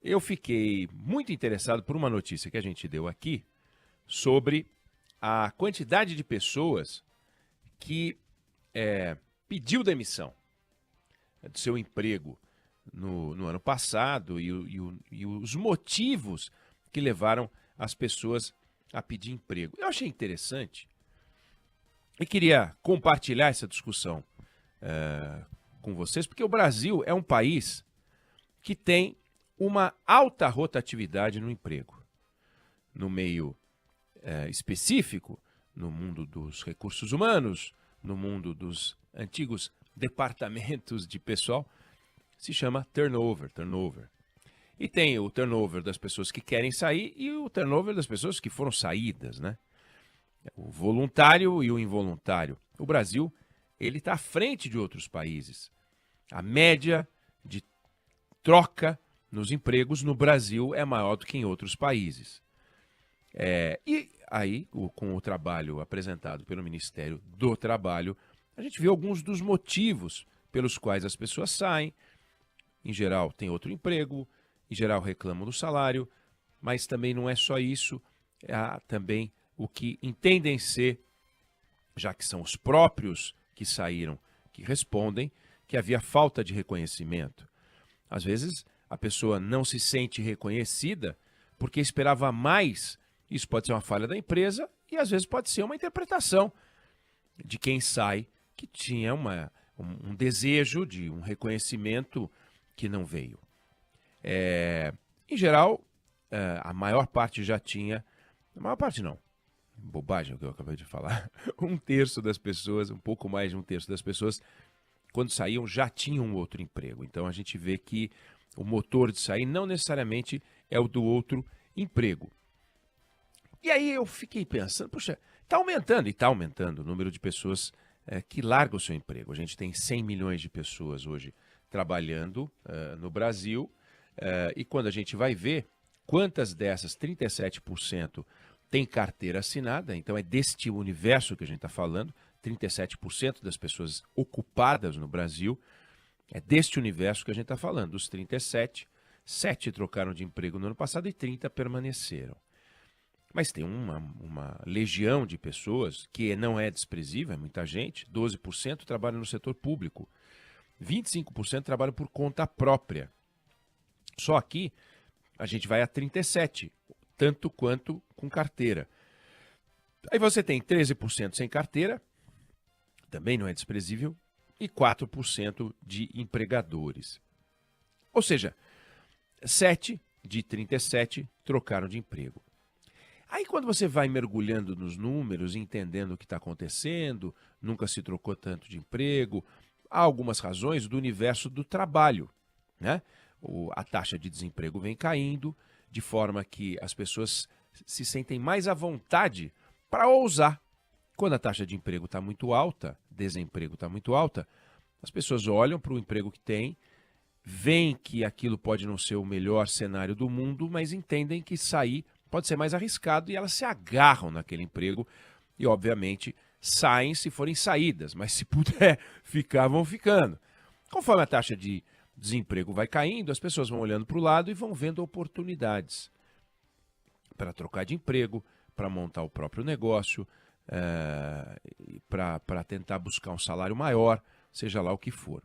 eu fiquei muito interessado por uma notícia que a gente deu aqui sobre a quantidade de pessoas que pediu demissão do seu emprego no ano passado e os motivos que levaram as pessoas a pedir emprego. Eu achei interessante e queria compartilhar essa discussão com vocês, porque o Brasil é um país que tem uma alta rotatividade no emprego. No meio específico, no mundo dos recursos humanos, no mundo dos antigos departamentos de pessoal, se chama turnover. E tem o turnover das pessoas que querem sair e o turnover das pessoas que foram saídas, né? O voluntário e o involuntário. O Brasil, ele está à frente de outros países. A média de troca nos empregos no Brasil é maior do que em outros países. E aí, com o trabalho apresentado pelo Ministério do Trabalho, a gente viu alguns dos motivos pelos quais as pessoas saem. Em geral, tem outro emprego, em geral reclamam do salário, mas também não é só isso, há também o que entendem ser, já que são os próprios que saíram, que respondem, que havia falta de reconhecimento. Às vezes, a pessoa não se sente reconhecida porque esperava mais. Isso pode ser uma falha da empresa e, às vezes, pode ser uma interpretação de quem sai que tinha um desejo de um reconhecimento que não veio. Em geral, a maior parte já tinha... A maior parte não. Bobagem o que eu acabei de falar. Um terço das pessoas, um pouco mais de um terço das pessoas, quando saíam, já tinham um outro emprego. Então, a gente vê que o motor de sair não necessariamente é o do outro emprego. E aí eu fiquei pensando, puxa, está aumentando o número de pessoas que largam o seu emprego. A gente tem 100 milhões de pessoas hoje trabalhando no Brasil, e quando a gente vai ver quantas dessas, 37%, tem carteira assinada, então é deste universo que a gente está falando, 37% das pessoas ocupadas no Brasil, é deste universo que a gente está falando. Dos 37, 7 trocaram de emprego no ano passado e 30 permaneceram. Mas tem uma legião de pessoas que não é desprezível, é muita gente, 12% trabalham no setor público, 25% trabalham por conta própria. Só aqui a gente vai a 37%, tanto quanto com carteira. Aí você tem 13% sem carteira, também não é desprezível, e 4% de empregadores. Ou seja, 7 de 37 trocaram de emprego. Aí quando você vai mergulhando nos números, entendendo o que está acontecendo, nunca se trocou tanto de emprego, há algumas razões do universo do trabalho, né? A taxa de desemprego vem caindo, de forma que as pessoas se sentem mais à vontade para ousar. Quando a taxa de emprego está muito alta, desemprego está muito alta, as pessoas olham para o emprego que tem, veem que aquilo pode não ser o melhor cenário do mundo, mas entendem que sair pode ser mais arriscado e elas se agarram naquele emprego e, obviamente, saem se forem saídas, mas se puder ficar, vão ficando. Conforme a taxa de desemprego vai caindo, as pessoas vão olhando para o lado e vão vendo oportunidades para trocar de emprego, para montar o próprio negócio, para tentar buscar um salário maior, seja lá o que for.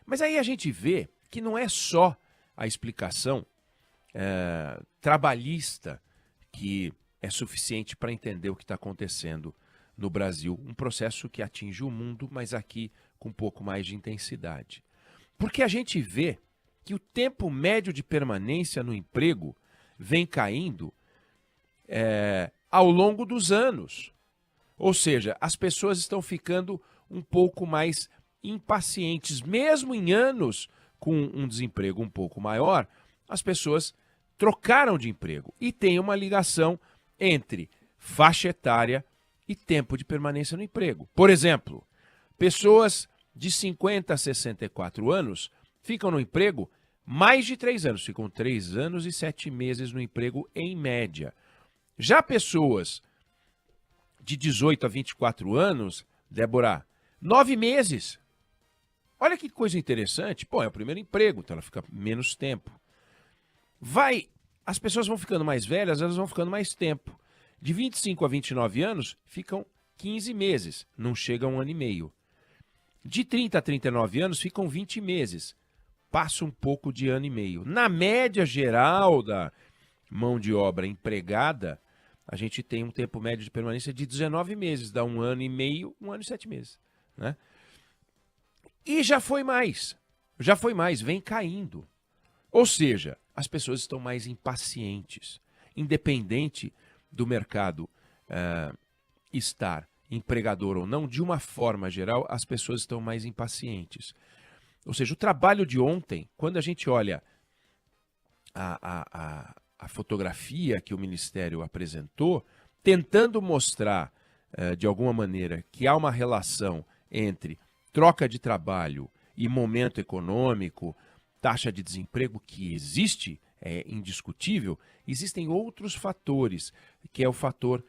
Mas aí a gente vê que não é só a explicação trabalhista que é suficiente para entender o que está acontecendo no Brasil. Um processo que atinge o mundo, mas aqui com um pouco mais de intensidade. Porque a gente vê que o tempo médio de permanência no emprego vem caindo ao longo dos anos. Ou seja, as pessoas estão ficando um pouco mais impacientes. Mesmo em anos com um desemprego um pouco maior, as pessoas trocaram de emprego. E tem uma ligação entre faixa etária e tempo de permanência no emprego. Por exemplo, pessoas de 50 a 64 anos ficam no emprego mais de 3 anos. Ficam 3 anos e 7 meses no emprego em média. Já pessoas de 18 a 24 anos, Débora, 9 meses. Olha que coisa interessante. Pô, é o primeiro emprego, então ela fica menos tempo. as pessoas vão ficando mais velhas, elas vão ficando mais tempo. De 25 a 29 anos, ficam 15 meses, não chega a 1 ano e meio. De 30 a 39 anos, ficam 20 meses, passa um pouco de ano e meio. Na média geral da mão de obra empregada, a gente tem um tempo médio de permanência de 19 meses, dá 1 ano e meio, 1 ano e 7 meses. Né? E já foi mais, vem caindo. Ou seja, as pessoas estão mais impacientes, independente do mercado estar empregador ou não, de uma forma geral, as pessoas estão mais impacientes. Ou seja, o trabalho de ontem, quando a gente olha a fotografia que o Ministério apresentou, tentando mostrar, de alguma maneira, que há uma relação entre troca de trabalho e momento econômico, taxa de desemprego que existe, é indiscutível, existem outros fatores, que é o fator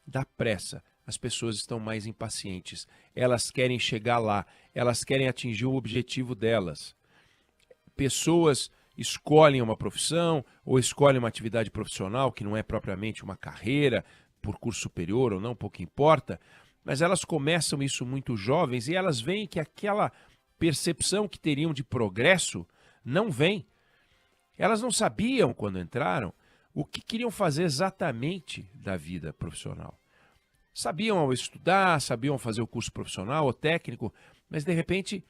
da pressa. As pessoas estão mais impacientes, elas querem chegar lá, elas querem atingir o objetivo delas. Pessoas escolhem uma profissão ou escolhem uma atividade profissional que não é propriamente uma carreira, por curso superior ou não, pouco importa, mas elas começam isso muito jovens e elas veem que aquela percepção que teriam de progresso não vem. Elas não sabiam, quando entraram, o que queriam fazer exatamente da vida profissional. Sabiam ao estudar, sabiam fazer o curso profissional ou técnico, mas de repente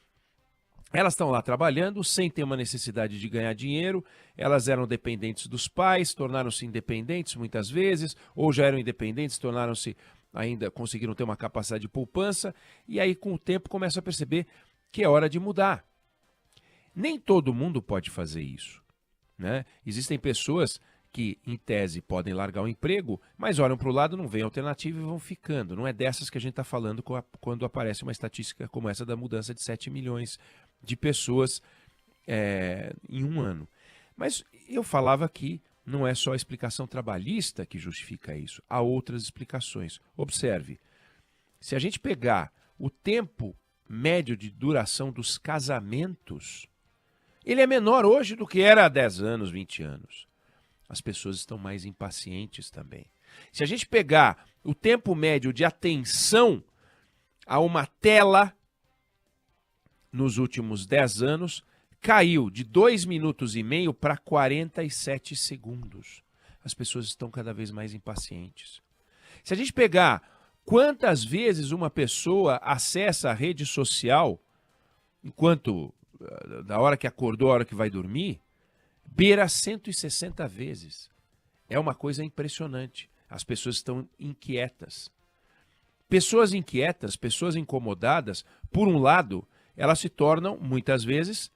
elas estão lá trabalhando sem ter uma necessidade de ganhar dinheiro, elas eram dependentes dos pais, tornaram-se independentes muitas vezes, ou já eram independentes, tornaram-se ainda, conseguiram ter uma capacidade de poupança, e aí com o tempo começam a perceber que é hora de mudar. Nem todo mundo pode fazer isso, né? Existem pessoas que, em tese, podem largar o emprego, mas olham para o lado, não veem alternativa e vão ficando. Não é dessas que a gente está falando quando aparece uma estatística como essa da mudança de 7 milhões de pessoas em um ano. Mas eu falava que não é só a explicação trabalhista que justifica isso. Há outras explicações. Observe, se a gente pegar o tempo médio de duração dos casamentos, ele é menor hoje do que era há 10 anos, 20 anos. As pessoas estão mais impacientes também. Se a gente pegar o tempo médio de atenção a uma tela nos últimos 10 anos, caiu de 2 minutos e meio para 47 segundos. As pessoas estão cada vez mais impacientes. Se a gente pegar quantas vezes uma pessoa acessa a rede social, enquanto da hora que acordou, a hora que vai dormir, beira 160 vezes. É uma coisa impressionante. As pessoas estão inquietas. Pessoas inquietas, pessoas incomodadas, por um lado, elas se tornam, muitas vezes,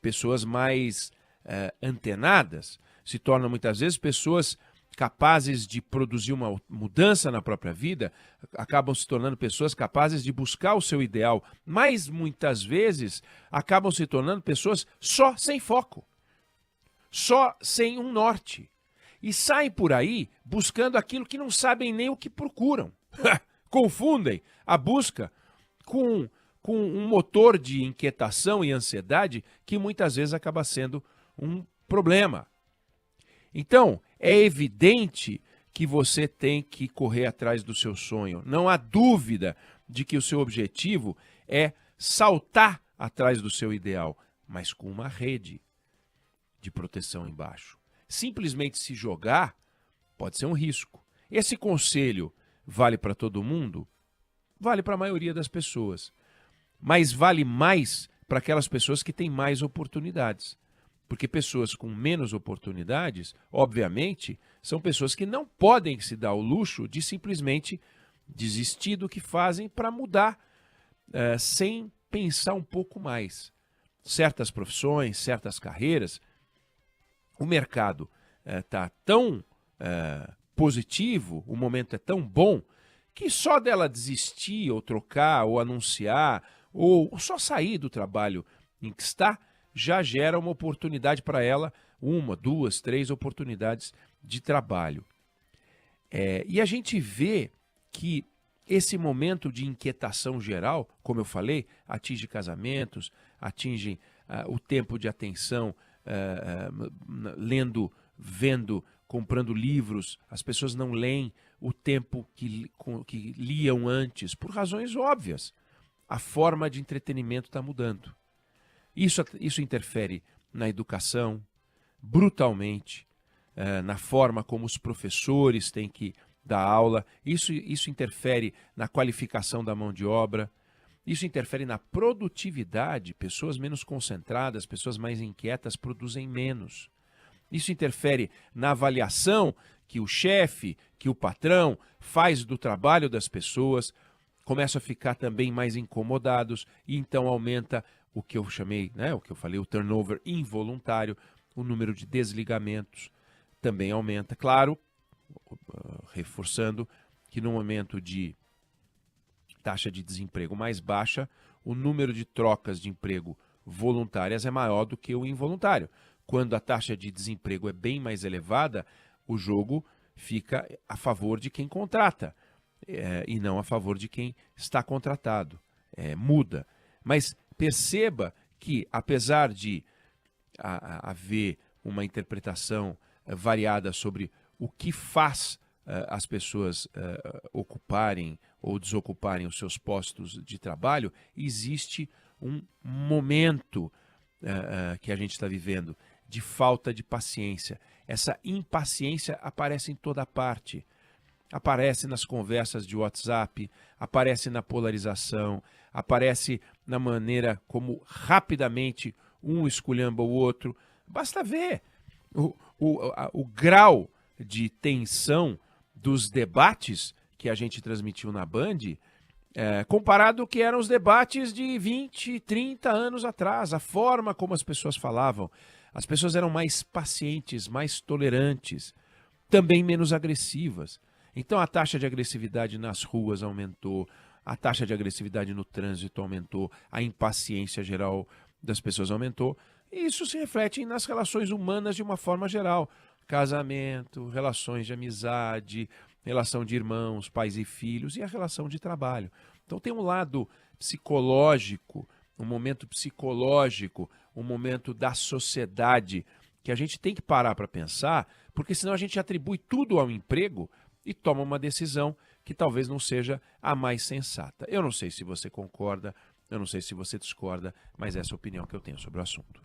pessoas mais antenadas, se tornam, muitas vezes, pessoas capazes de produzir uma mudança na própria vida, acabam se tornando pessoas capazes de buscar o seu ideal, mas muitas vezes acabam se tornando pessoas só sem foco, só sem um norte, e saem por aí buscando aquilo que não sabem nem o que procuram. Confundem a busca com um motor de inquietação e ansiedade que muitas vezes acaba sendo um problema. Então, é evidente que você tem que correr atrás do seu sonho. Não há dúvida de que o seu objetivo é saltar atrás do seu ideal, mas com uma rede de proteção embaixo. Simplesmente se jogar pode ser um risco. Esse conselho vale para todo mundo? Vale para a maioria das pessoas. Mas vale mais para aquelas pessoas que têm mais oportunidades. Porque pessoas com menos oportunidades, obviamente, são pessoas que não podem se dar o luxo de simplesmente desistir do que fazem para mudar, sem pensar um pouco mais. Certas profissões, certas carreiras, o mercado está tão positivo, o momento é tão bom, que só dela desistir, ou trocar, ou anunciar, ou só sair do trabalho em que está, já gera uma oportunidade para ela, 1, 2, 3 oportunidades de trabalho. E a gente vê que esse momento de inquietação geral, como eu falei, atinge casamentos, atinge o tempo de atenção lendo, vendo, comprando livros, as pessoas não leem o tempo que liam antes, por razões óbvias. A forma de entretenimento está mudando. Isso interfere na educação, brutalmente, na forma como os professores têm que dar aula, isso interfere na qualificação da mão de obra, isso interfere na produtividade, pessoas menos concentradas, pessoas mais inquietas produzem menos. Isso interfere na avaliação que o chefe, que o patrão faz do trabalho das pessoas, começam a ficar também mais incomodados e então aumenta o que eu chamei, o que eu falei, o turnover involuntário, o número de desligamentos também aumenta. Claro, reforçando que no momento de taxa de desemprego mais baixa, o número de trocas de emprego voluntárias é maior do que o involuntário. Quando a taxa de desemprego é bem mais elevada, o jogo fica a favor de quem contrata e não a favor de quem está contratado. Muda. Mas perceba que, apesar de haver uma interpretação variada sobre o que faz as pessoas ocuparem ou desocuparem os seus postos de trabalho, existe um momento que a gente está vivendo de falta de paciência. Essa impaciência aparece em toda parte. Aparece nas conversas de WhatsApp, aparece na polarização, aparece na maneira como rapidamente um esculhamba o outro. Basta ver o grau de tensão dos debates que a gente transmitiu na Band, comparado ao que eram os debates de 20, 30 anos atrás, a forma como as pessoas falavam. As pessoas eram mais pacientes, mais tolerantes, também menos agressivas. Então a taxa de agressividade nas ruas aumentou, a taxa de agressividade no trânsito aumentou, a impaciência geral das pessoas aumentou. E isso se reflete nas relações humanas de uma forma geral. Casamento, relações de amizade, relação de irmãos, pais e filhos e a relação de trabalho. Então tem um lado psicológico, um momento psicológico, um momento da sociedade que a gente tem que parar para pensar, porque senão a gente atribui tudo ao emprego e toma uma decisão que talvez não seja a mais sensata. Eu não sei se você concorda, eu não sei se você discorda, mas essa é a opinião que eu tenho sobre o assunto.